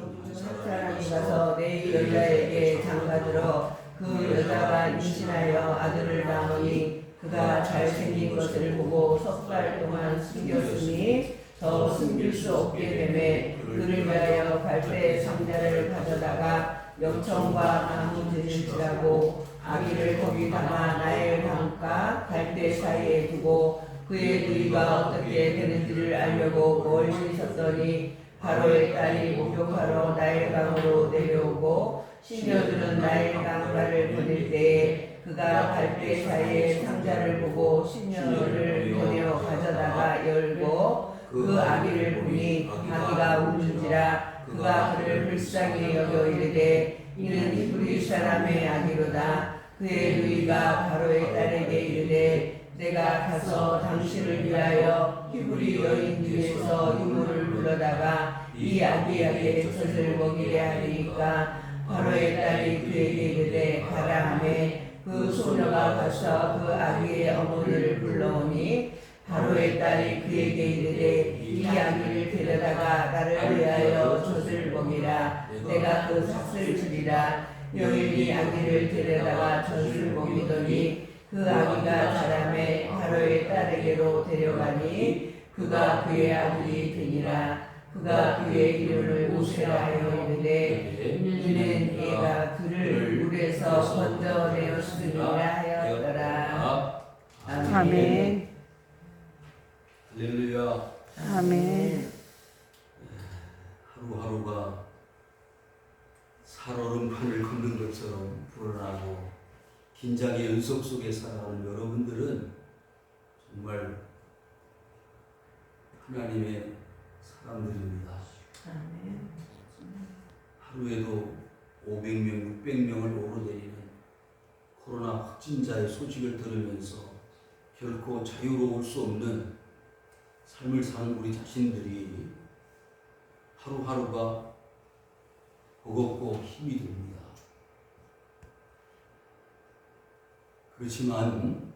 한 사람이 가서 내 여자에게 장가들어 그 여자가 임신하여 아들을 낳으니 그가 잘생긴 것을 보고 석 달 동안 숨겼으니 더 숨길 수 없게 되매 그를 위하여 갈대 상자를 가져다가 역청과 나무 재질질하고 아기를 거기 담아 나일 강과 갈대 사이에 두고 그의 누이가 어떻게 되는지를 알려고 멀리 섰더니 바로의 딸이 목욕하러 나일강으로 내려오고 시녀들은 나일강가를 거닐 때에 그가 갈대 사이에 상자를 보고 시녀를 보내어 가져다가 열고 그 아기를 보니 아기가 우는지라 그가 그를 불쌍히 여겨 이르되 이는 히브리 사람의 아기로다. 그의 누이가 바로의 딸에게 이르되 내가 가서 당신을 위하여 히브리 여인 중에서 유모를 불러다가 이 아기에게 젖을 먹이게 하리이까. 바로의 딸이 그에게 이르되 가라 하매 그 소녀가 가서 그 아기의 어머니를 불러오니 바로의 딸이 그에게 이르되 이 아기를 데려다가 나를 위하여 젖을 먹이라. 내가 그 삭을 주리라. 여인이 아기를 데려다가 젖을 먹이더니 그 아기가 자라매 바로의 딸에게로 데려가니 그가 그의 아들이 되니라. 그가 그의 이름을 모세라 하여 이르되 이는 얘가 그를 물에서 건져내었으리라 하였더라. 아멘. 할렐루야. 아멘. 하루하루가 살얼음판을 걷는 것처럼 불안하고 긴장의 연속 속에 살아가는 여러분들은 정말 하나님의 사람들입니다. 하루에도 500명, 600명을 오르내리는 코로나 확진자의 소식을 들으면서 결코 자유로울 수 없는 삶을 사는 우리 자신들이 하루하루가 버겁고 힘이 듭니다. 그렇지만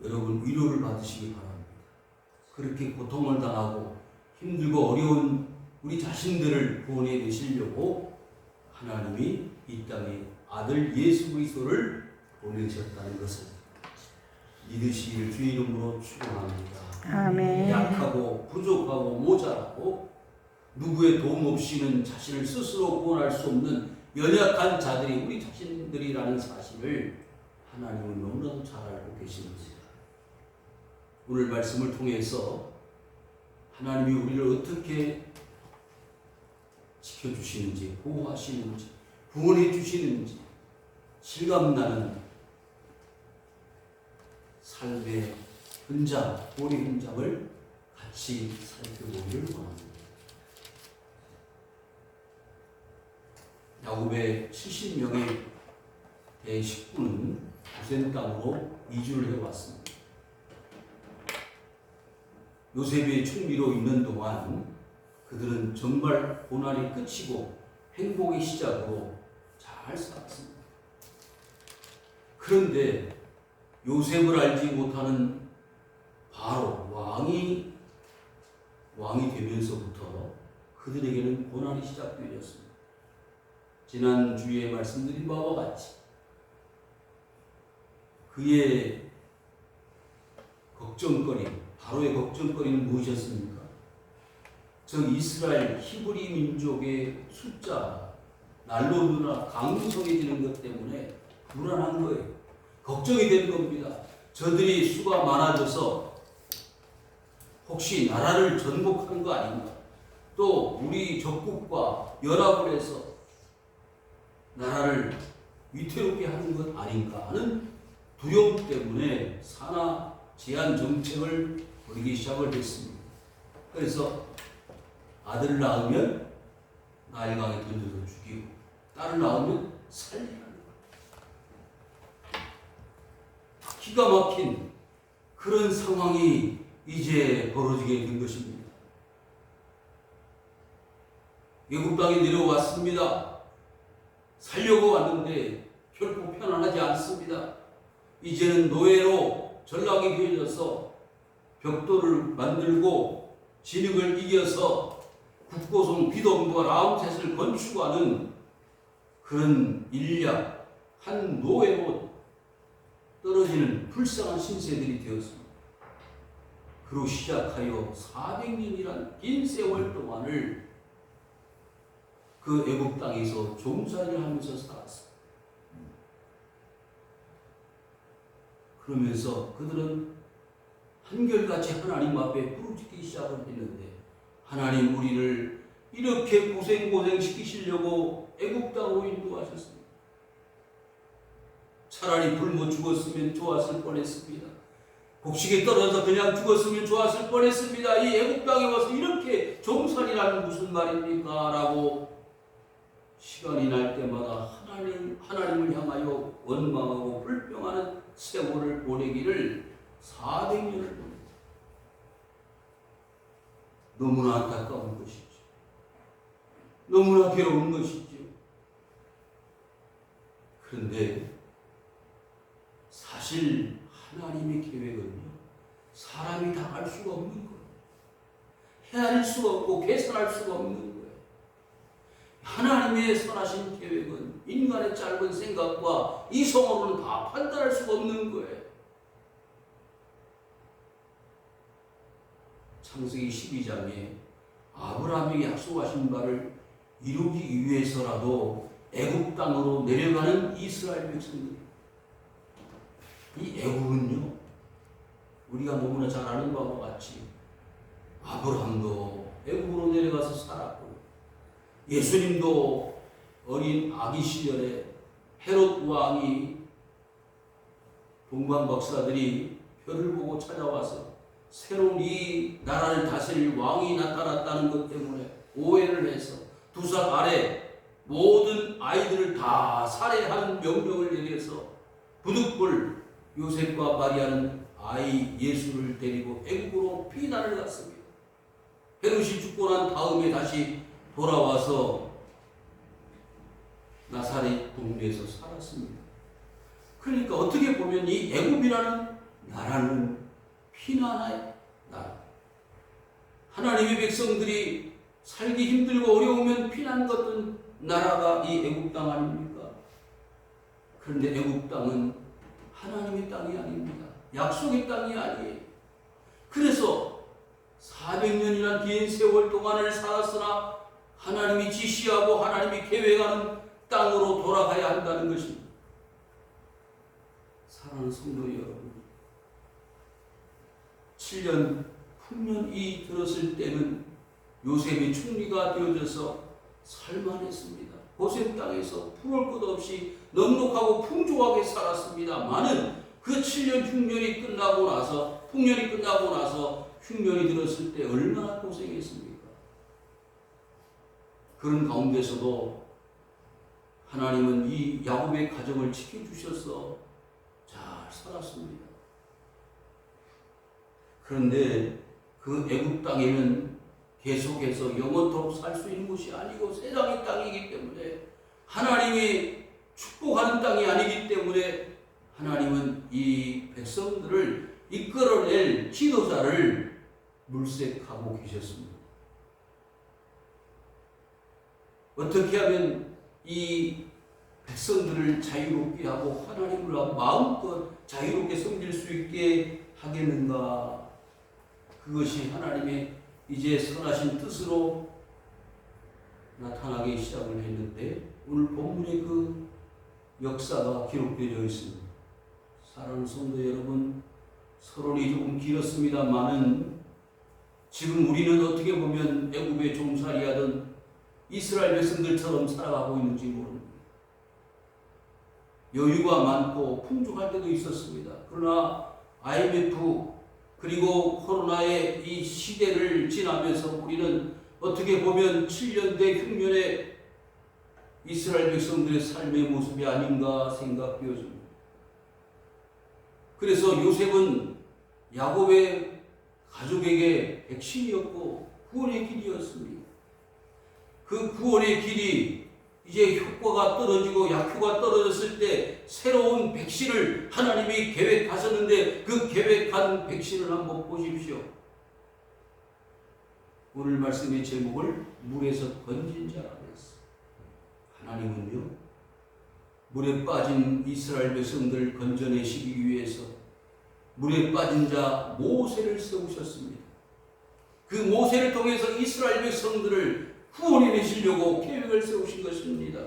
여러분 위로를 받으시기 바랍니다. 그렇게 고통을 당하고 힘들고 어려운 우리 자신들을 구원해 내시려고 하나님이 이 땅에 아들 예수 그리스도를 보내셨다는 것을 믿으시기를 주의 이름으로 축원합니다. 아멘. 약하고 부족하고 모자라고 누구의 도움 없이는 자신을 스스로 구원할 수 없는 연약한 자들이 우리 자신들이라는 사실을 하나님은 너무나도 잘 알고 계십니다. 오늘 말씀을 통해서 하나님이 우리를 어떻게 지켜주시는지, 보호하시는지, 구원해 주시는지 실감나는 삶의 현장, 구원의 현장을 같이 살펴보기를 원합니다. 야곱의 70명의 대식구는 고센 땅으로 이주를 해왔습니다. 요셉의 총리로 있는 동안 그들은 정말 고난의 끝이고 행복의 시작으로 잘 살았습니다. 그런데 요셉을 알지 못하는 바로 왕이 되면서부터 그들에게는 고난이 시작되었습니다. 지난주에 말씀드린 바와 같이 그의 걱정거리, 바로의 걱정거리는 무엇이었습니까? 저 이스라엘 히브리 민족의 숫자 날로 늘어나 강성해지는 것 때문에 불안한 거예요. 걱정이 되는 겁니다. 저들이 수가 많아져서 혹시 나라를 전복하는 거 아닌가? 또 우리 적국과 연합을 해서 나라를 위태롭게 하는 것 아닌가 하는 두려움 때문에 산하 제한 정책을 벌이기 시작을 했습니다. 그래서 아들을 낳으면 나일강에 던져서 죽이고 딸을 낳으면 살리라는 거예요. 기가 막힌 그런 상황이 이제 벌어지게 된 것입니다. 외국 땅에 내려왔습니다. 살려고 왔는데 결코 편안하지 않습니다. 이제는 노예로 전락이 되어져서 벽돌을 만들고 진흙을 이겨서 국고성 비돔과 라암셋을 건축하는 그런 인력, 한 노예로 떨어지는 불쌍한 신세들이 되었습니다. 그로 시작하여 400년이란 긴 세월 동안을 그 애국 땅에서 종살이를 하면서 살았습니다. 그러면서 그들은 한결같이 하나님 앞에 부르짖기 시작을 했는데, 하나님 우리를 이렇게 고생시키시려고 애국 땅으로 인도하셨습니다. 차라리 굶어 죽었으면 좋았을 뻔했습니다. 곡식에 떨어져 그냥 죽었으면 좋았을 뻔했습니다. 이 애국 땅에 와서 이렇게 종살이라는 무슨 말입니까? 라고 시간이 날 때마다 하나님을 향하여 원망하고 불평하는 세월을 보내기를 400년을 보냈다. 너무나 안타까운 것이죠. 너무나 괴로운 것이죠. 그런데 사실 하나님의 계획은요, 사람이 다 알 수가 없는 거예요. 헤아릴 수가 없고 계산할 수가 없는 거예요. 하나님의 선하신 계획은 인간의 짧은 생각과 이성으로는 다 판단할 수가 없는 거예요. 창세기 12장에 아브라함에게 약속하신 바를 이루기 위해서라도 애굽 땅으로 내려가는 이스라엘 백성들. 이 애굽은요, 우리가 너무나 잘 아는 바와 같이 아브라함도 애굽으로 내려가서 살았고, 예수님도 어린 아기 시절에 헤롯 왕이 동방 박사들이 별을 보고 찾아와서 새로운 이 나라를 다스릴 왕이 나타났다는 것 때문에 오해를 해서 두 살 아래 모든 아이들을 다 살해하는 명령을 내려서 부득불 요셉과 마리아는 아이 예수를 데리고 애국으로 피난을 갔습니다. 헤롯이 죽고 난 다음에 다시 돌아와서 나사렛 동네에서 살았습니다. 그러니까 어떻게 보면 이 애굽이라는 나라는 피난의 나라. 하나님의 백성들이 살기 힘들고 어려우면 피난 걷던 나라가 이 애굽 땅 아닙니까? 그런데 애굽 땅은 하나님의 땅이 아닙니다. 약속의 땅이 아니에요. 그래서 400년이란 긴 세월 동안을 살았으나 하나님이 지시하고 하나님이 계획하는 땅으로 돌아가야 한다는 것입니다. 사랑하는 성도 여러분, 7년 풍년이 들었을 때는 요셉이 총리가 되어져서 살만했습니다. 고센 땅에서 부러울 것 없이 넉넉하고 풍족하게 살았습니다만은 그 7년 풍년이 끝나고 나서 흉년이 들었을 때 얼마나 고생했습니까? 그런 가운데서도 하나님은 이 야곱의 가정을 지켜주셔서 잘 살았습니다. 그런데 그 애굽 땅에는 계속해서 영원토록 살 수 있는 곳이 아니고 세상의 땅이기 때문에, 하나님이 축복하는 땅이 아니기 때문에 하나님은 이 백성들을 이끌어낼 지도자를 물색하고 계셨습니다. 어떻게 하면 이 백성들을 자유롭게 하고 하나님을 마음껏 자유롭게 섬길 수 있게 하겠는가? 그것이 하나님의 이제 선하신 뜻으로 나타나기 시작을 했는데, 오늘 본문의 그 역사가 기록되어 있습니다. 사랑하는 성도 여러분, 서론이 조금 길었습니다만은 지금 우리는 어떻게 보면 애굽의 종살이하던 이스라엘 백성들처럼 살아가고 있는지 모릅니다. 여유가 많고 풍족할 때도 있었습니다. 그러나 IMF 그리고 코로나의 이 시대를 지나면서 우리는 어떻게 보면 7년대 흉년의 이스라엘 백성들의 삶의 모습이 아닌가 생각되어집니다. 그래서 요셉은 야곱의 가족에게 백신이었고 구원의 길이었습니다. 그 구원의 길이 이제 효과가 떨어지고 약효가 떨어졌을 때 새로운 백신을 하나님이 계획하셨는데, 그 계획한 백신을 한번 보십시오. 오늘 말씀의 제목을 물에서 건진 자라 그랬어. 하나님은요, 물에 빠진 이스라엘 백성들을 건져내시기 위해서 물에 빠진 자 모세를 세우셨습니다. 그 모세를 통해서 이스라엘 백성들을 구원해내시려고 계획을 세우신 것입니다.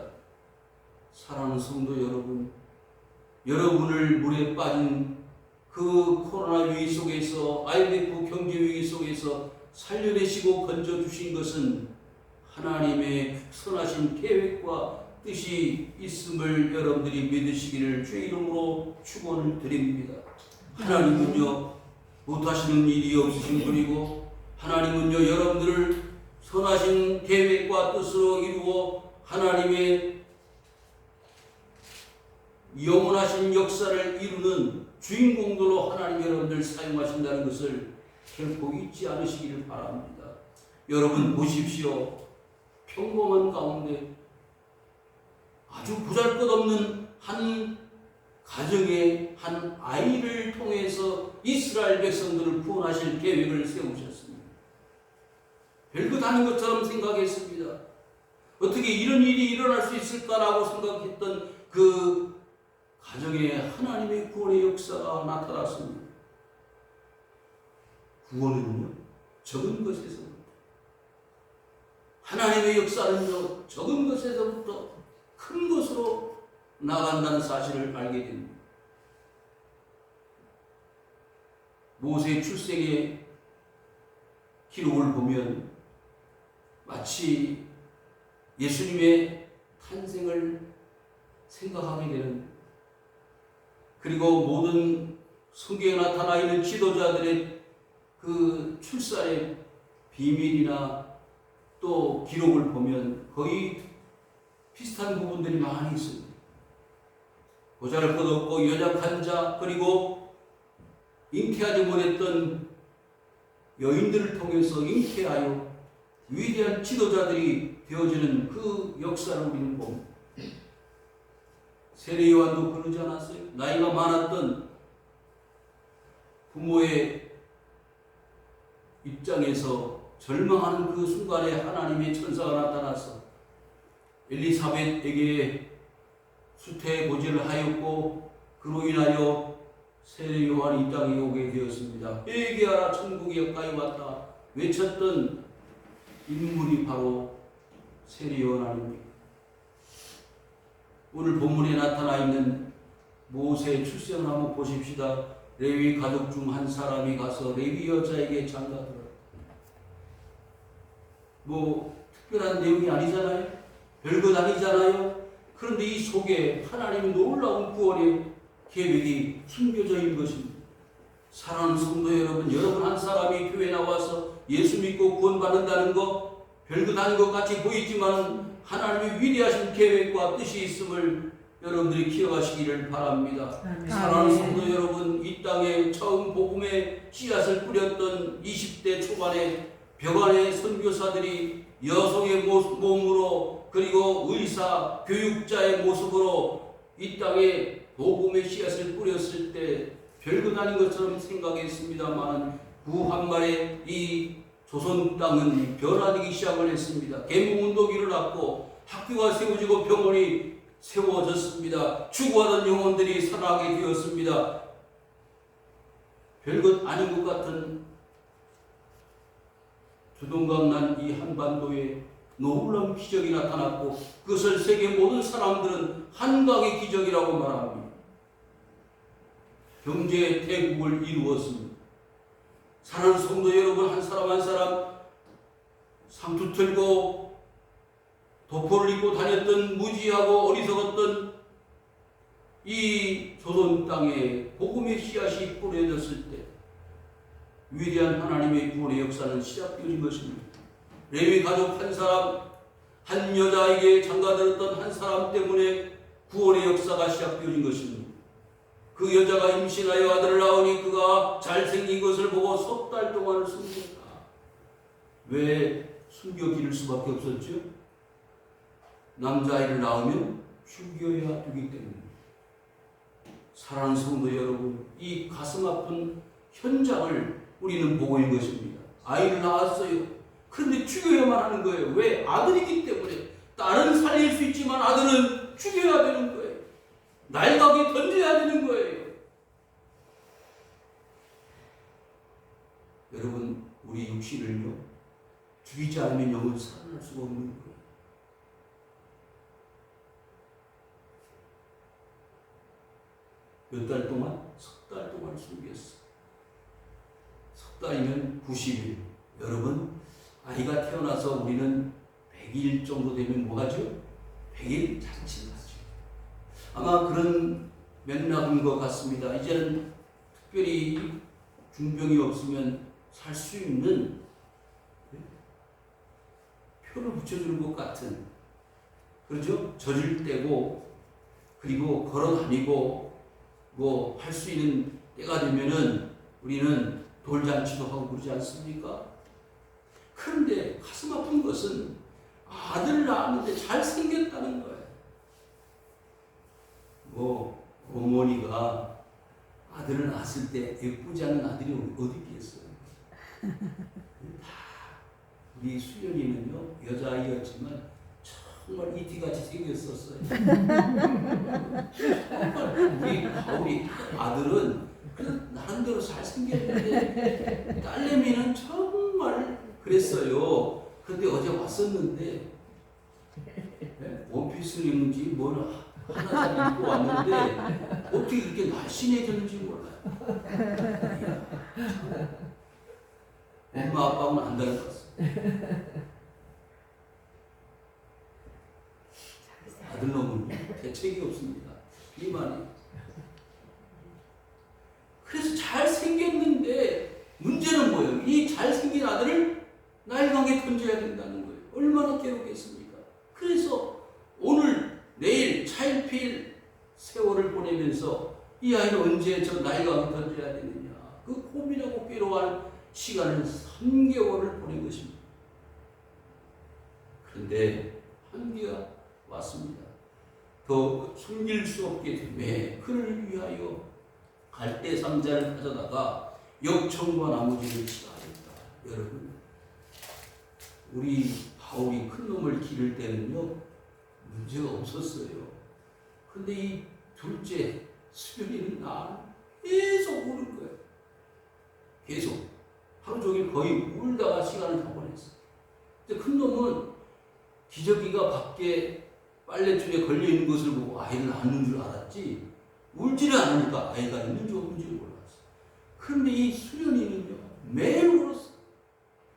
사랑하는 성도 여러분, 여러분을 물에 빠진 그 코로나 위기 속에서, IMF 경제 위기 속에서 살려내시고 건져주신 것은 하나님의 선하신 계획과 뜻이 있음을 여러분들이 믿으시기를 주의 이름으로 축원을 드립니다. 하나님은요, 못하시는 일이 없으신 분이고, 하나님은요, 여러분들을 선하신 계획과 뜻으로 이루어 하나님의 영원하신 역사를 이루는 주인공들로 하나님 여러분들 사용하신다는 것을 결코 잊지 않으시기를 바랍니다. 여러분 보십시오. 평범한 가운데 아주 보잘것없는 한 가정의 한 아이를 통해서 이스라엘 백성들을 구원하실 계획을 세우셨습니다. 별것 아닌 것처럼 생각했습니다. 어떻게 이런 일이 일어날 수 있을까라고 생각했던 그 가정에 하나님의 구원의 역사가 나타났습니다. 구원은요, 적은 것에서부터, 하나님의 역사는요, 적은 것에서부터 큰 것으로 나간다는 사실을 알게 됩니다. 모세의 출생의 기록을 보면 마치 예수님의 탄생을 생각하게 되는, 그리고 모든 성경에 나타나 있는 지도자들의 그 출산의 비밀이나 또 기록을 보면 거의 비슷한 부분들이 많이 있습니다. 보잘것없고 연약한 자, 그리고 잉태하지 못했던 여인들을 통해서 잉태하여 위대한 지도자들이 되어지는 그 역사를 우리는 봅니다. 세례 요한도 그러지 않았어요? 나이가 많았던 부모의 입장에서 절망하는 그 순간에 하나님의 천사가 나타나서 엘리사벳에게 수태보지를 하였고, 그로 인하여 세례 요한이 이 땅에 오게 되었습니다. 회개하라, 천국이 가까이 왔다 외쳤던 인물이 바로 세례 요한 아닙니까? 오늘 본문에 나타나 있는 모세의 출생을 한번 보십시다. 레위 가족 중 한 사람이 가서 레위 여자에게 장가들었다. 뭐 특별한 내용이 아니잖아요. 별것 아니잖아요. 그런데 이 속에 하나님의 놀라운 구원의 계획이 숨겨져 있는 것입니다. 사랑하는 성도 여러분, 여러분 한 사람이 교회 나와서 예수 믿고 구원받는다는 것 별것 아닌 것 같이 보이지만 하나님의 위대하신 계획과 뜻이 있음을 여러분들이 기억하시기를 바랍니다. 사랑하는 성도 여러분, 이 땅에 처음 복음의 씨앗을 뿌렸던 20대 초반에 벽안의 선교사들이 여성의 몸으로, 그리고 의사, 교육자의 모습으로 이 땅에 복음의 씨앗을 뿌렸을 때 별것 아닌 것처럼 생각했습니다만 구한말에 이 조선 땅은 변화되기 시작을 했습니다. 계몽운동이 일어났고 학교가 세워지고 병원이 세워졌습니다. 추구하던 영혼들이 살아나게 되었습니다. 별것 아닌 것 같은 두동강 난 이 한반도에 놀라운 기적이 나타났고 그것을 세계 모든 사람들은 한강의 기적이라고 말합니다. 경제 대국을 이루었습니다. 사랑하는 성도 여러분, 한 사람 한 사람 상투 틀고 도포를 입고 다녔던 무지하고 어리석었던 이 조선 땅에 복음의 씨앗이 뿌려졌을 때 위대한 하나님의 구원의 역사는 시작되는 것입니다. 레위 가족 한 사람, 한 여자에게 장가들었던 한 사람 때문에 구원의 역사가 시작되어진 것입니다. 그 여자가 임신하여 아들을 낳으니 그가 잘생긴 것을 보고 석 달 동안 숨겼다. 왜 숨겨 기를 수밖에 없었죠? 남자아이를 낳으면 죽여야 되기 때문입니다. 사랑하는 성도 여러분, 이 가슴 아픈 현장을 우리는 보고 있는 것입니다. 아이를 낳았어요. 그런데 죽여야만 하는 거예요. 왜? 아들이기 때문에. 딸은 살릴 수 있지만 아들은 죽여야 되는 거예요. 날강에 던져야 되는 거예요. 여러분, 우리 육신을요, 죽이지 않으면 영은 살아날 수가 없는 거예요. 몇 달 동안? 석 달 동안 숨겼어. 석 달이면 90일. 여러분, 아이가 태어나서 우리는 100일 정도 되면 뭐 하죠? 100일 잔치를 하죠. 아마 그런 맥락인 것 같습니다. 이제는 특별히 중병이 없으면 살 수 있는 표를 붙여주는 것 같은, 그렇죠? 젖을 떼고 그리고 걸어 다니고 뭐 할 수 있는 때가 되면은 우리는 돌잔치도 하고 그러지 않습니까? 그런데 가슴 아픈 것은 아들을 낳았는데 잘생겼다는 거예요. 뭐 어머니가 아들을 낳았을 때 예쁘지 않은 아들이 어디 있겠어요? 우리 수연이는요, 여자아이였지만 정말 이티같이 생겼었어요. 우리 아들은 나름대로 잘생겼는데 딸내미는 정말 그랬어요. 그런데 어제 왔었는데 원피스를 입는지 뭘 하나 입고 왔는데 어떻게 이렇게 날씬해졌는지 몰라요. 엄마 아빠는 안 닮았어. 아들놈은 대책이 없습니다. 비만이. 그래서 잘생겼는데 문제는 뭐예요? 이 잘생긴 아들을 날강에 던져야 된다는 거예요. 얼마나 괴롭겠습니까? 그래서 오늘 내일 차일피일 세월을 보내면서 이 아이를 언제 저 날강에 던져야 되느냐, 그 고민하고 괴로워하는 시간을 3개월을 보낸 것입니다. 그런데 한계가 왔습니다. 더 숨길 수 없게 되매 그를 위하여 갈대 상자를 가져다가 역청과 나무지를 치하였다. 여러분, 우리 바울이 큰 놈을 기를 때는요 문제가 없었어요. 근데 이 둘째 수련이는 나를 계속 우는 거예요. 계속 하루 종일 거의 울다가 시간을 다 보냈어요. 근데 큰 놈은 기저귀가 밖에 빨래줄에 걸려있는 것을 보고 아이를 낳는 줄 알았지, 울지를 않으니까 아이가 있는지 없는지를 몰랐어. 그런데 이 수련이는요 매일 울었어.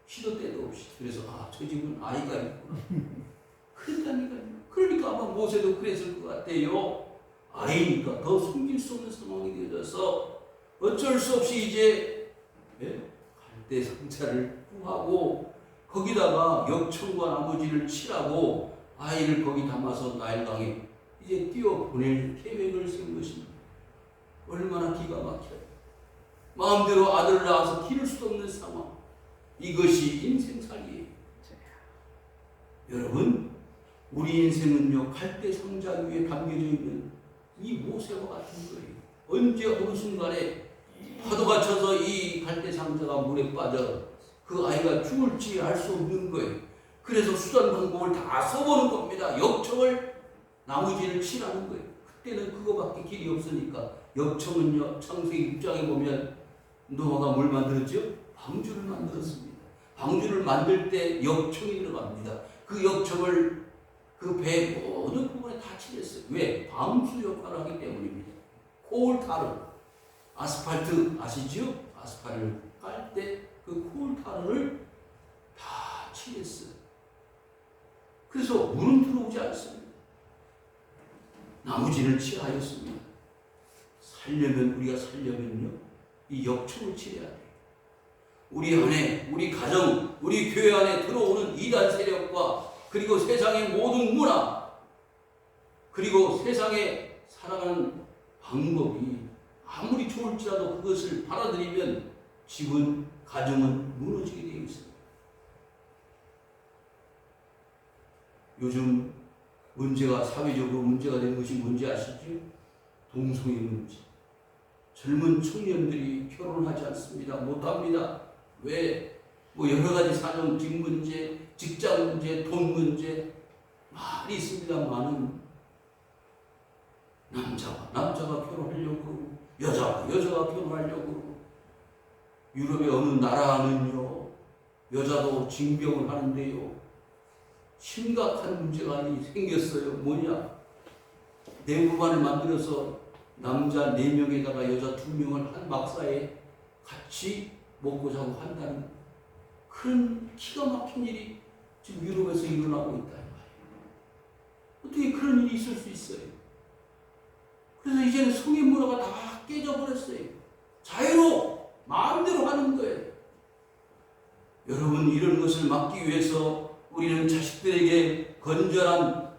시도 때도 없이. 그래서 저 집은 아이가 있구나. 그랬다니까요. 그러니까 아마 모세도 그랬을 것 같아요. 아이니까 더 숨길 수 없는 상황이 되어져서 어쩔 수 없이 이제 갈대 상자를 구하고 거기다가 역청과 나무지를 칠하고 아이를 거기 담아서 나일강에 이제 띄워 보낼 계획을 세운 것입니다. 얼마나 기가 막혀요. 마음대로 아들을 낳아서 기를 수도 없는 상황. 이것이 인생살이에요. 여러분, 우리 인생은요 갈대 상자 위에 담겨져 있는 이 모세와 같은 거예요. 언제 어느 순간에 파도가 쳐서 이 갈대 상자가 물에 빠져 그 아이가 죽을지 알 수 없는 거예요. 그래서 수단 방법을 다 써보는 겁니다. 역청을 나무지를 칠하는 거예요. 그때는 그거밖에 길이 없으니까. 역청은요 창세기 6장에 보면 노아가 뭘 만들었죠? 방주를 만들었습니다. 방주를 만들 때 역청이 들어갑니다. 그 역청을 그 배 모든 부분에 다 칠했어요. 왜? 방수 역할을 하기 때문입니다. 코올타르, 아스팔트 아시죠? 아스팔트를 깔 때 그 코올타르를 다 칠했어요. 그래서 물은 들어오지 않습니다. 나무진을 칠하였습니다. 우리가 살려면요 이 역청을 칠해야 돼요. 우리 안에, 우리 가정, 우리 교회 안에 들어오는 이단 세력과 그리고 세상의 모든 문화 그리고 세상에 살아가는 방법이 아무리 좋을지라도 그것을 받아들이면 집은, 가정은 무너지게 되어 있습니다. 요즘 사회적으로 문제가 되는 것이 뭔지 아시죠? 동성애 문제. 젊은 청년들이 결혼하지 않습니다. 못합니다. 왜? 뭐 여러 가지 사정, 집 문제, 직장 문제, 돈 문제 많이 있습니다만은 남자가 결혼하려고 그러고 여자가 결혼하려고 그러고 유럽의 어느 나라는요 여자도 징병을 하는데요 심각한 문제가 생겼어요. 뭐냐? 내무반을 만들어서 남자 4명에다가 여자 2명을 한 막사에 같이 먹고 자고 한다는 그런 기가 막힌 일이 지금 유럽에서 일어나고 있다. 어떻게 그런 일이 있을 수 있어요? 그래서 이제는 성인 문화가 다 깨져버렸어요. 자유로 마음대로 하는 거예요. 여러분, 이런 것을 막기 위해서 우리는 자식들에게 건전한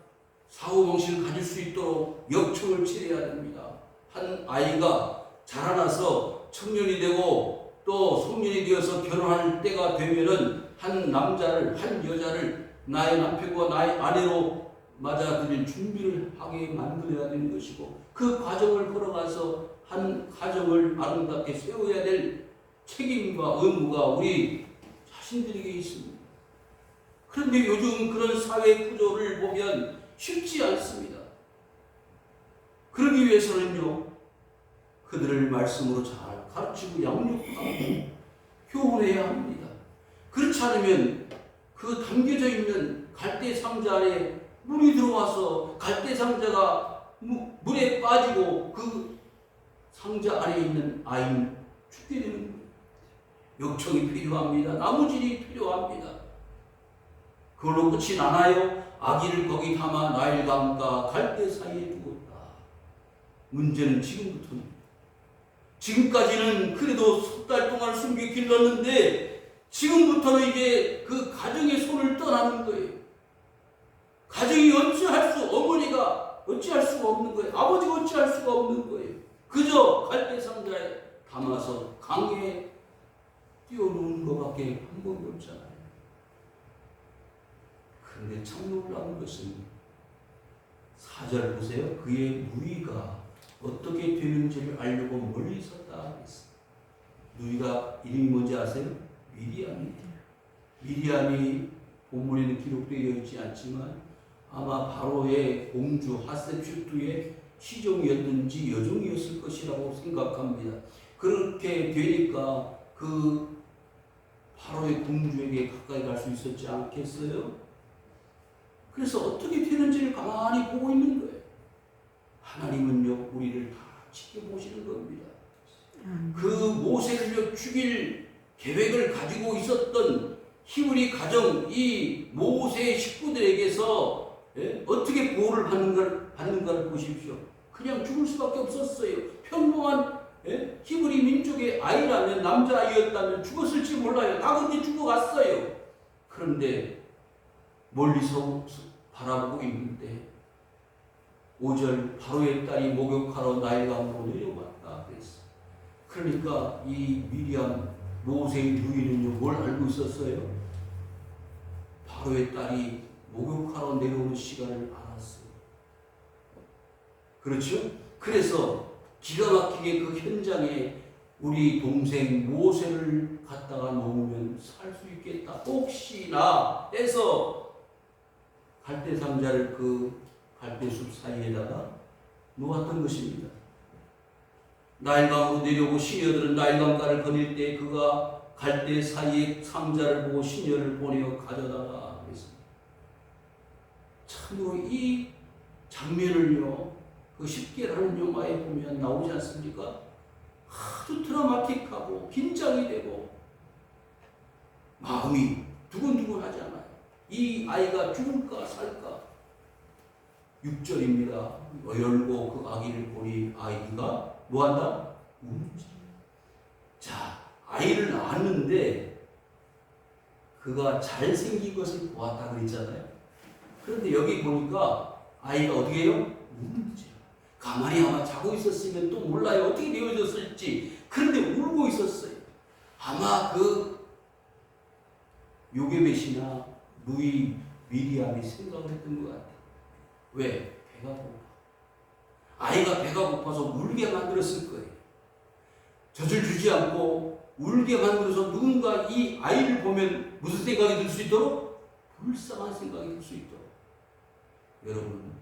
사고방식을 가질 수 있도록 역청을 치러야 됩니다. 한 아이가 자라나서 청년이 되고 또 성년이 되어서 결혼할 때가 되면은 한 남자를, 한 여자를 나의 남편과 나의 아내로 맞아들일 준비를 하게 만들어야 되는 것이고 그 과정을 걸어가서 한 가정을 아름답게 세워야 될 책임과 의무가 우리 자신들에게 있습니다. 그런데 요즘 그런 사회 구조를 보면 쉽지 않습니다. 그러기 위해서는요, 그들을 말씀으로 잘 가르치고 양육하고 교훈해야 합니다. 그렇지 않으면 그 담겨져 있는 갈대 상자 안에 물이 들어와서 갈대 상자가 물에 빠지고 그 상자 안에 있는 아이는 죽게 되는 거예요. 역청이 필요합니다. 나무질이 필요합니다. 그걸로 끝이 나나요? 아기를 거기 담아 나일강과 갈대 사이에 두었다. 문제는 지금부터입니다. 지금까지는 그래도 석 달 동안 숨겨 길렀는데 지금부터는 이제 그 가정의 손을 떠나는 거예요. 가정이 어머니가 어찌할 수가 없는 거예요. 아버지가 어찌할 수가 없는 거예요. 그저 갈대 상자에 담아서 강에 띄워놓은 것밖에 방법이 없잖아요. 그런데 참 놀라운 것은 4절 보세요. 그의 누이가 어떻게 되는지를 알려고 멀리 섰다 했어요. 누이가 이름이 뭔지 아세요? 미리암입니다. 미리암이 본문에는 기록되어 있지 않지만 아마 바로의 공주 하셋슈트의 시종이었는지 여종이었을 것이라고 생각합니다. 그렇게 되니까 그 바로의 공주에게 가까이 갈 수 있었지 않겠어요? 그래서 어떻게 되는지를 가만히 보고 있는 거예요. 하나님은요, 우리를 다 지켜보시는 겁니다. 그 모세를 죽일 계획을 가지고 있었던 히브리 가정, 이 모세의 식구들에게서 어떻게 보호를 받는가를 보십시오. 그냥 죽을 수밖에 없었어요. 평범한 히브리 민족의 아이라면, 남자아이였다면 죽었을지 몰라요. 다 그렇게 죽어갔어요. 그런데 멀리서 바라보고 있는데 5절 바로의 딸이 목욕하러 나일강으로 내려왔다 그랬어. 그러니까 이 미리암 모세의 누이는요 뭘 알고 있었어요? 바로의 딸이 목욕하러 내려오는 시간을 알았어요. 그렇죠? 그래서 기가 막히게 그 현장에 우리 동생 모세를 갖다가 놓으면 살 수 있겠다. 혹시나 해서 갈대 상자를 그 갈대숲 사이에다가 놓았던 것입니다. 나일강으로 내려오고 시녀들은 나일강가를 거닐 때 그가 갈대 사이에 상자를 보고 시녀를 보내어 가져다가 그랬습니다. 참으로 이 장면을요, 그 10개라는 영화에 보면 나오지 않습니까? 아주 드라마틱하고 긴장이 되고 마음이 두근두근하지 않아요. 이 아이가 죽을까 살까? 6절입니다. 열고 그 아기를 보니 아이가 뭐한다? 움찔. 자, 아이를 낳았는데 그가 잘생긴 것을 보았다 그랬잖아요. 그런데 여기 보니까 아이가 어떻게 해요? 움찔. 가만히 아마 자고 있었으면 또 몰라요. 어떻게 되어졌을지. 그런데 울고 있었어요. 아마 그 요게벳이나 누이 미리암이 생각을 했던 것 같아요. 왜? 배가 고파. 아이가 배가 고파서 울게 만들었을 거예요. 젖을 주지 않고 울게 만들어서 누군가 이 아이를 보면 무슨 생각이 들 수 있도록? 불쌍한 생각이 들 수 있도록. 여러분,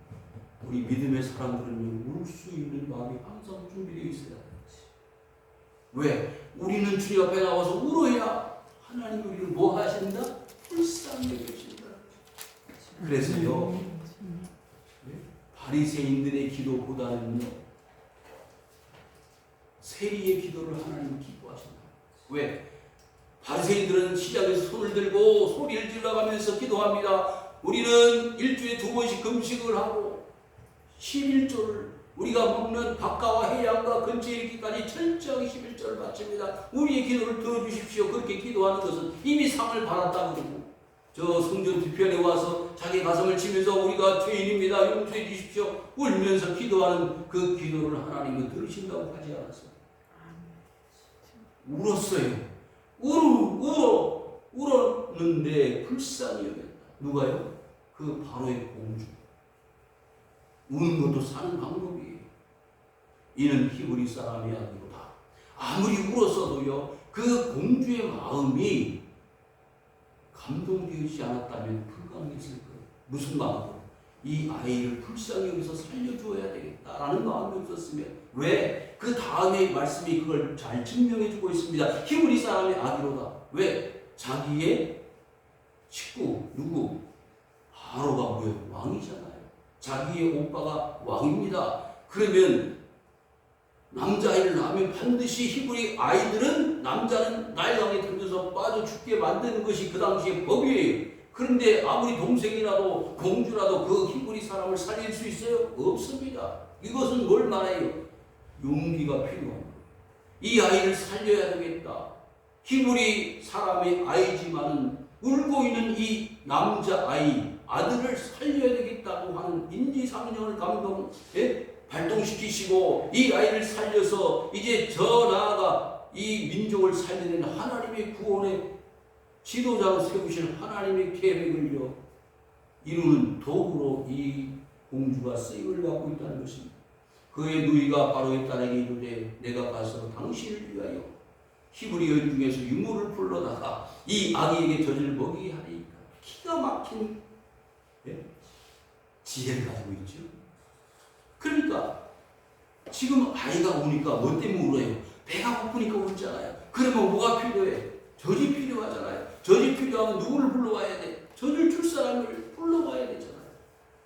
우리 믿음의 사람들은 울 수 있는 마음이 항상 준비되어 있어야 되지. 왜? 우리는 주님 앞에 나와서 울어야 하나님이 우리를 뭐 하신다? 불쌍히 여기신다. 그래서요, 바리새인들의 기도보다는요, 세리의 기도를 하나님 기뻐하신다. 왜? 바리새인들은 시장에서 손을 들고 소리를 질러가면서 기도합니다. 우리는 일주일에 2번씩 금식을 하고 11조를 우리가 먹는 바깥과 해양과 근처에 이르기까지 철저하게 11조를 바칩니다. 우리의 기도를 들어주십시오. 그렇게 기도하는 것은 이미 상을 받았다고 그러고, 저 성전 뒤편에 와서 자기 가슴을 치면서 우리가 죄인입니다, 용서해 주십시오, 울면서 기도하는 그 기도를 하나님은 들으신다고 하지 않았어요. 울었어요. 울었는데 불쌍히 여겼다. 누가요? 그 바로의 공주. 우는 것도 사는 방법이에요. 이는 히브리 사람이 아니로다. 아무리 울었어도요, 그 공주의 마음이 감동되지 않았다면 불가능했을 거예요. 무슨 마음으로? 이 아이를 불쌍히 여기서 살려줘야 되겠다라는 마음이 없었으면. 왜? 그 다음에 말씀이 그걸 잘 증명해주고 있습니다. 히브리 사람의 아기로다. 왜? 자기의 식구, 누구? 바로가 뭐예요? 왕이잖아요. 자기의 오빠가 왕입니다. 그러면 남자아이를 낳으면 반드시 히브리 아이들은, 남자는 나일강에 들면서 빠져 죽게 만드는 것이 그 당시의 법이에요. 그런데 아무리 동생이라도 공주라도 그 히브리 사람을 살릴 수 있어요? 없습니다. 이것은 뭘 말해요? 용기가 필요합니다. 이 아이를 살려야 되겠다. 히브리 사람의 아이지만은 울고 있는 이 남자아이, 아들을 살려야 되겠다고 하는 인지상정을 발동시키시고 이 아이를 살려서 이제 저 나아가 이 민족을 살려내는 하나님의 구원의 지도자로 세우신 하나님의 계획을요 이루는 도구로 이 공주가 쓰임을 받고 있다는 것입니다. 그의 누이가 바로의 딸에게 이르되 내가 가서 당신을 위하여 히브리 여인 중에서 유모를 불러다가 이 아기에게 젖을 먹이게 하리이까. 기가 막힌 지혜를 가지고 있죠. 그러니까 지금 아이가 우니까 뭐 때문에 울어요? 배가 고프니까 울잖아요. 그러면 뭐가 필요해? 젖이 필요하잖아요. 젖이 필요하면 누구를 불러와야 돼? 젖을 줄 사람을 불러와야 되잖아요.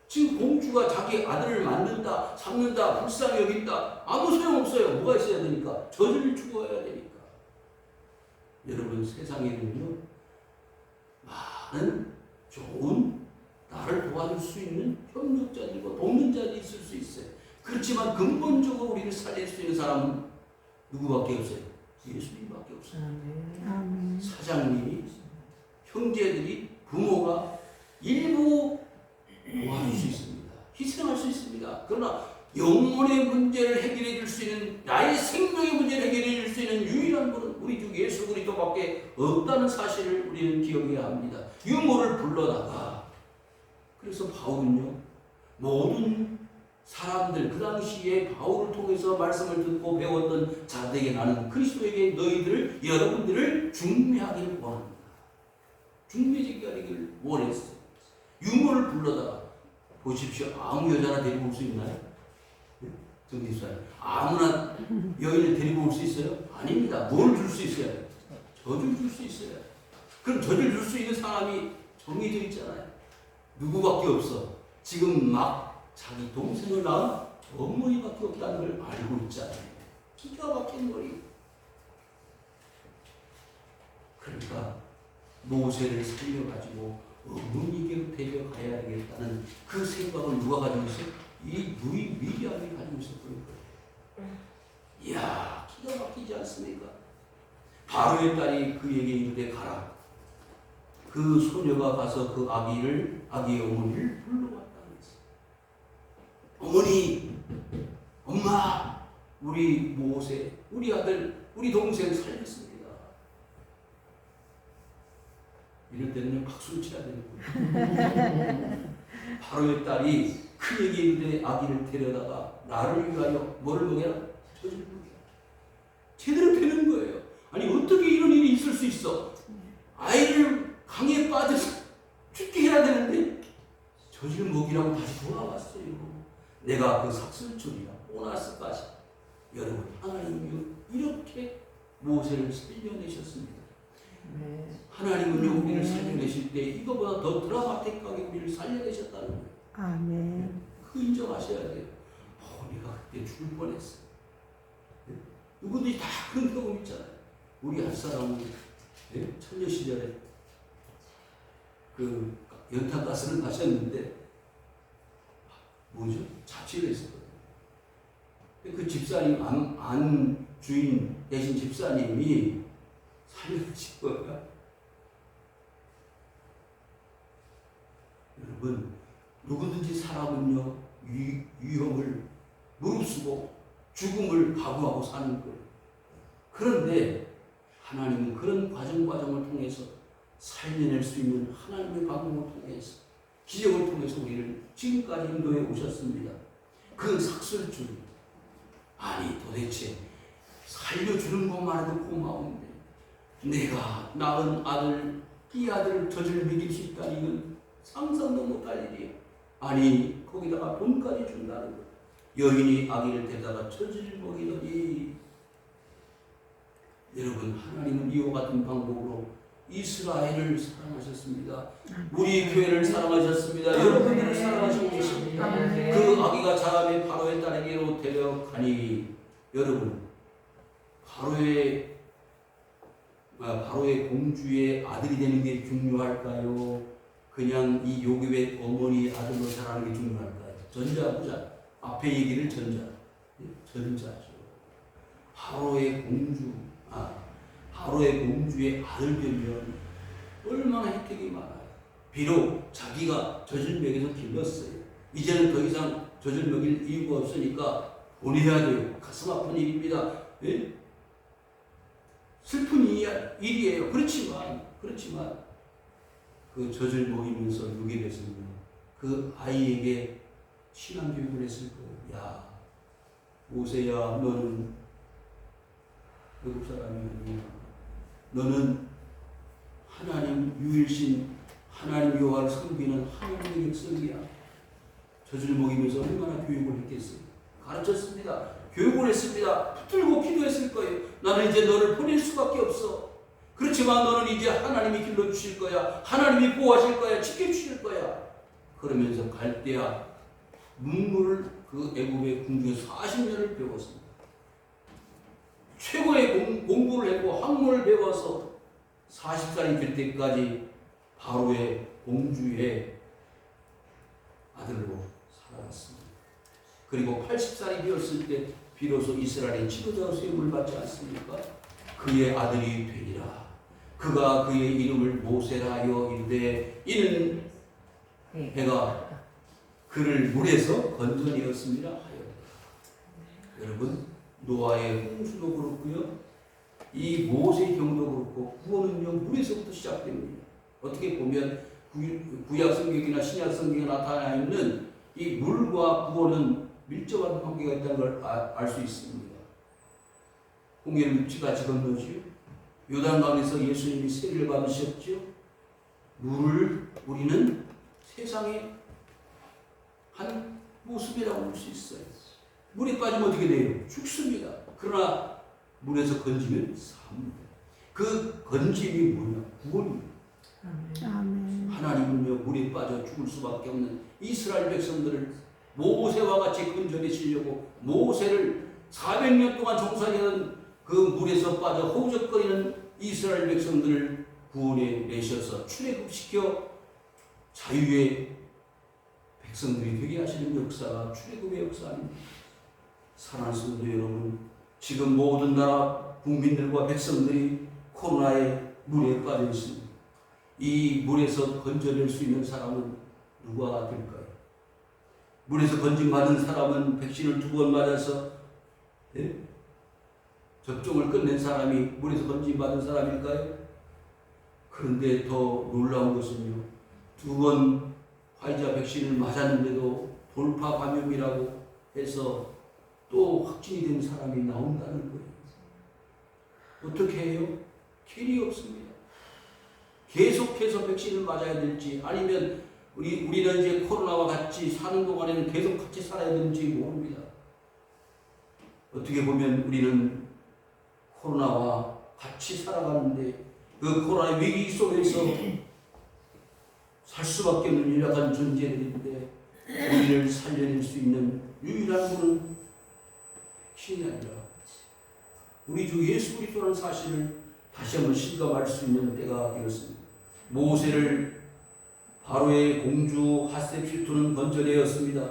지금 공주가 자기 아들을 낳는다, 삼는다, 불쌍히 여긴다, 아무 소용없어요. 뭐가 있어야 되니까? 젖을 주어야 되니까. 여러분, 세상에는요 많은 좋은 나를 도와줄 수 있는 협력자들과 돕는 자들이 있을 수 있어요. 그렇지만 근본적으로 우리를 살릴 수 있는 사람은 누구밖에 없어요? 예수님밖에 없어요. 아멘. 사장님이, 형제들이, 부모가 일부 도와줄 수 있습니다. 희생할 수 있습니다. 그러나 영혼의 문제를 해결해 줄 수 있는, 나의 생명의 문제를 해결해 줄 수 있는 유일한 분은 우리 주 예수 그리스도밖에 없다는 사실을 우리는 기억해야 합니다. 유모를 불러다가, 그래서 바울은요 모든 사람들, 그 당시에 바울을 통해서 말씀을 듣고 배웠던 자들에게 나는 그리스도에게 너희들을, 여러분들을 중매하기를 원합니다. 중매제기하기를 원했어요. 유모를 불러다가, 보십시오. 아무 여자나 데리고 올 수 있나요? 정기수사님, 아무나 여인을 데리고 올 수 있어요? 아닙니다. 뭘 줄 수 있어요? 젖을 줄 수 있어요. 그럼 젖을 줄 수 있는 사람이 정해져 있잖아요. 누구밖에 없어. 지금 막 자기 동생을 낳은 어머니밖에 없다는 걸 알고 있잖아요. 기가 막힌 머리. 그러니까 모세를 살려가지고 어머니에게 데려가야 되겠다는 그 생각을 누가 가지고 있어요? 이 누이 미리암이 가지고 있었던 거예요. 이야, 기가 막히지 않습니까? 바로의 딸이 그에게 이르되 가라. 그 소녀가 가서 그 아기의 어머니를 불러왔다는 거예요. 어머니, 엄마, 우리 모세, 우리 아들, 우리 동생 살렸습니다. 이럴 때는 박수를 쳐야 되는 거예요. 바로의 딸이 그에게 이르되 아기를 데려다가 나를 위하여 뭐를 먹여라? 젖을 먹여라. 제대로 되는 거예요. 아니 어떻게 이런 일이 있을 수 있어? 아이를 강에 빠져서 죽게 해야 되는데 젖을 먹이라고 다시 돌아왔어요. 내가 그 삭슬줄이라 보너스까지. 여러분, 하나님은요 이렇게 모세를 살려내셨습니다. 하나님은요 우리를 살려내실 때 이거보다 더 드라마틱하게 우리를 살려내셨다는 거예요. 아멘. 그 인정하셔야 돼요. 내가 그때 죽을 뻔했어. 누구들이 다 그런 경험 있잖아요. 우리 한 사람은 천녀 시절에 그 연탄가스를 마셨는데 뭐죠? 자취를 했었거든요. 그 집사님 안 주인 대신 집사님이 살려주신 거예요. 여러분, 누구든지 사람은요 위험을 무릅쓰고 죽음을 각오하고 사는 거예요. 그런데 하나님은 그런 과정을 통해서 살려낼 수 있는 하나님의 방법을 통해서 기적을 통해서 우리를 지금까지 인도해 오셨습니다. 그 삭슬줄, 아니 도대체 살려주는 것만 해도 고마운데 내가 낳은 아들, 이 아들을 젖을 먹일 수 있다니 이건 상상도 못할 일이에요. 아니 거기다가 돈까지 준다는 거. 여인이 아기를 데다가 젖을 먹이더니, 여러분, 하나님은 이와 같은 방법으로 이스라엘을 사랑하셨습니다. 우리 교회를 사랑하셨습니다. 여러분들을 사랑하시고 계십니다. 그 아기가 자라매 바로의 딸에게로 데려가니, 여러분, 바로의 공주의 아들이 되는 게 중요할까요? 그냥 이 요셉의 어머니 아들로 자라는 게 중요할까요? 전자부자. 앞에 얘기를 전자죠. 바로의 공주의 아들 되면 얼마나 혜택이 많아요. 비록 자기가 젖을 먹여서 길렀어요. 이제는 더 이상 젖을 먹일 이유가 없으니까 보내야 돼요. 가슴 아픈 일입니다. 예? 슬픈 일이에요. 그렇지만 그 젖을 먹이면서 누게 됐으면 그 아이에게 신앙교육을 했을 거예요. 야, 모세야, 너는 외국 사람이 아니야. 너는 하나님 유일신 하나님 여호와를 섬기는 하나님의 백성이야. 젖을 먹이면서 얼마나 교육을 했겠어요. 가르쳤습니다. 교육을 했습니다. 붙들고 기도했을 거예요. 나는 이제 너를 보낼 수밖에 없어. 그렇지만 너는 이제 하나님이 길러주실 거야. 하나님이 보호하실 거야. 지켜주실 거야. 그러면서 갈대아 문물을 그 애굽의 궁중에서 40년을 배웠습니다. 최고의 공부를 했고 학문을 배워서 40살이 될 때까지 바로의 공주의 아들로 살아갔습니다. 그리고 80살이 되었을 때 비로소 이스라엘의 지도자로 세움을 받지 않습니까? 그의 아들이 되리라. 그가 그의 이름을 모세라 하여 이르되 이는 해가 그를 물에서 건져내었습니다 하여. 여러분, 노아의 홍수도 그렇고요, 이 모세의 경우도 그렇고 구원은요 물에서부터 시작됩니다. 어떻게 보면 구약 성경이나 신약 성경에 나타나 있는 이 물과 구원은 밀접한 관계가 있다는 걸 알 수 있습니다. 홍해를 육지같이 건너지요. 요단강에서 예수님이 세례를 받으셨죠. 물을 우리는 세상의 한 모습이라고 볼 수 있어요. 물에 빠지면 어떻게 돼요? 죽습니다. 그러나 물에서 건지면 삽니다. 그 건짐이 뭐냐? 구원입니다. 아멘. 하나님은요 물에 빠져 죽을 수밖에 없는 이스라엘 백성들을 모세와 같이 건져내시려고 모세를 400년 동안 종살이하던 그 물에서 빠져 허우적거리는 이스라엘 백성들을 구원해 내셔서 출애굽시켜 자유의 백성들이 되게 하시는 역사가 출애굽의 역사입니다. 사랑하는 성도 여러분, 지금 모든 나라 국민들과 백성들이 코로나의 물에 빠져 있습니다. 이 물에서 건져낼 수 있는 사람은 누가 될까요? 물에서 건진받은 사람은 백신을 2번 맞아서 접종을 끝낸 사람이 물에서 건진받은 사람일까요? 그런데 더 놀라운 것은요, 2번 화이자 백신을 맞았는데도 돌파 감염이라고 해서 또 확진이 된 사람이 나온다는 거예요. 어떻게 해요? 길이 없습니다. 계속해서 백신을 맞아야 될지 아니면 우리는 이제 코로나와 같이 사는 동안에는 계속 같이 살아야 되는지 모릅니다. 어떻게 보면 우리는 코로나와 같이 살아가는데 그 코로나 위기 속에서 살 수밖에 없는 연약한 존재들인데 우리를 살려낼 수 있는 유일한 분은 백신이 아니라 우리 주 예수 그리스도라는 사실을 다시 한번 실감할 수 있는 때가 되었습니다. 모세를 바로의 공주 핫셉시투는 건져내었습니다.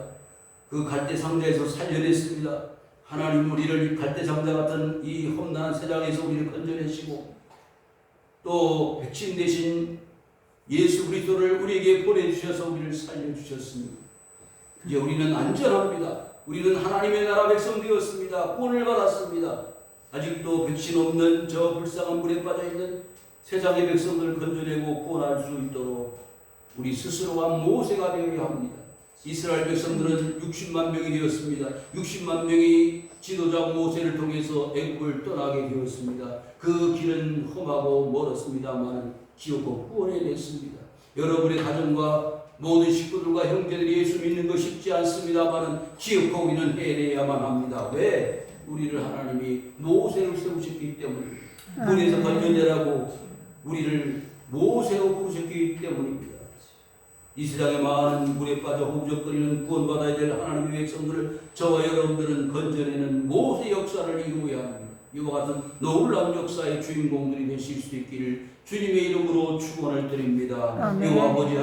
그 갈대 상자에서 살려냈습니다. 하나님 우리를 갈대 상자 같은 이 험난한 세상에서 우리를 건져내시고 또 백신 대신 예수 그리스도를 우리에게 보내주셔서 우리를 살려주셨습니다. 이제 우리는 안전합니다. 우리는 하나님의 나라 백성 되었습니다. 구원을 받았습니다. 아직도 백신 없는 저 불쌍한 물에 빠져있는 세상의 백성들을 건져내고 구원할 수 있도록 우리 스스로가 모세가 되어야 합니다. 이스라엘 백성들은 60만 명이 되었습니다. 60만 명이 지도자 모세를 통해서 애굽을 떠나게 되었습니다. 그 길은 험하고 멀었습니다만 지옥고 구원해냈습니다. 여러분의 가정과 모든 식구들과 형제들이 예수 믿는 거 쉽지 않습니다만 지옥고 우리는 해내야만 합니다. 왜? 우리를 하나님이 모세를 세우셨기 때문입니다. 물에서 건져내라고 우리를 모세로 부르셨기 때문입니다. 이 세상에 많은 물에 빠져 허우적거리는 구원받아야 될 하나님의 백성들을 저와 여러분들은 건져내는 모세 역사를 이루어야 합니다. 이와 같은 놀라운 역사의 주인공들이 되실 수 있기를 주님의 이름으로 축원을 드립니다. 아멘. 여호와 아버지